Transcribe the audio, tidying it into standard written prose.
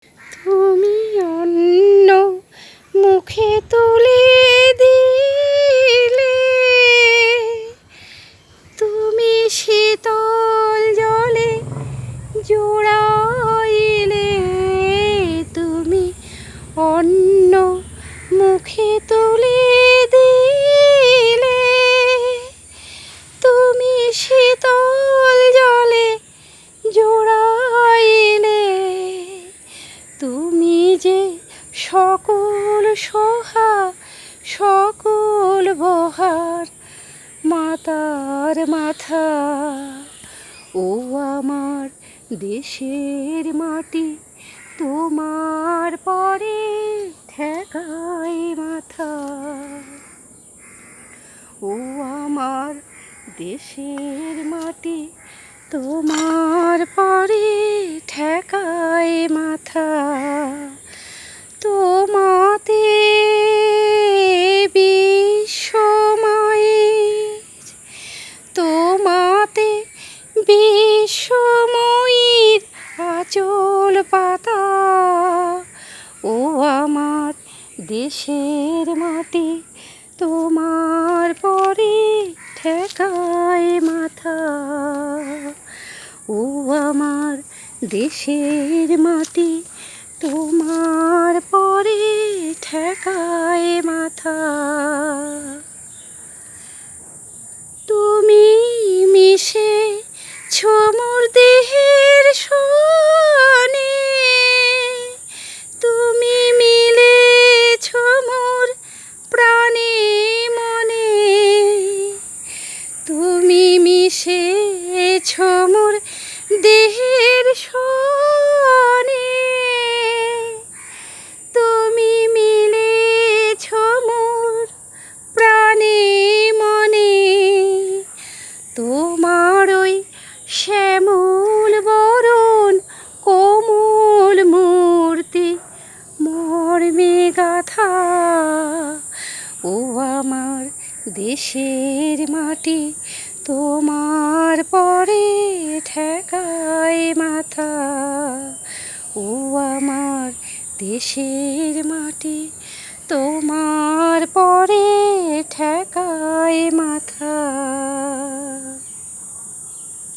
তুমি অন্য মুখে তুলে দিলে, তুমি শীতল জলে জোড়াইলে, তুমি অন্য মুখে তুলে দিলে, তুমি শীতল জলে জোড়াইলে, তুমি যে সকল সহা সকল বহার মাতার মাথা। ও আমার দেশের মাটি, তোমার পরে ঠেকাই মাথা। ও আমার দেশের মাটি, তোমার পরে ঠেকাই মাথা। তোমাতে বিশ্বময়ের, তোমাতে বিশ্বময়ীর আঁচল পাতা। ও আমার দেশের মাটি, তোমার পরে ঠেকাই মাথা। ও আমার দেশের মাটি, তোমার পরে ঠেকাই মাথা। তুমি মিশেছ মোর দেহের সনে, তুমি মিলেছ মোর প্রাণে মনে, তুমি মিশেছ মোর দেহের সনে, তুমি মিলেছ মোর প্রাণে মনে। তোমার ওই শ্যামল বরণ কোমল মূর্তি মর্মে গাথা। ও আমার দেশের মাটি, তোমার পরে ঠেকাই মাথা। ও আমার দেশের মাটি, তোমার পরে ঠেকাই মাথা।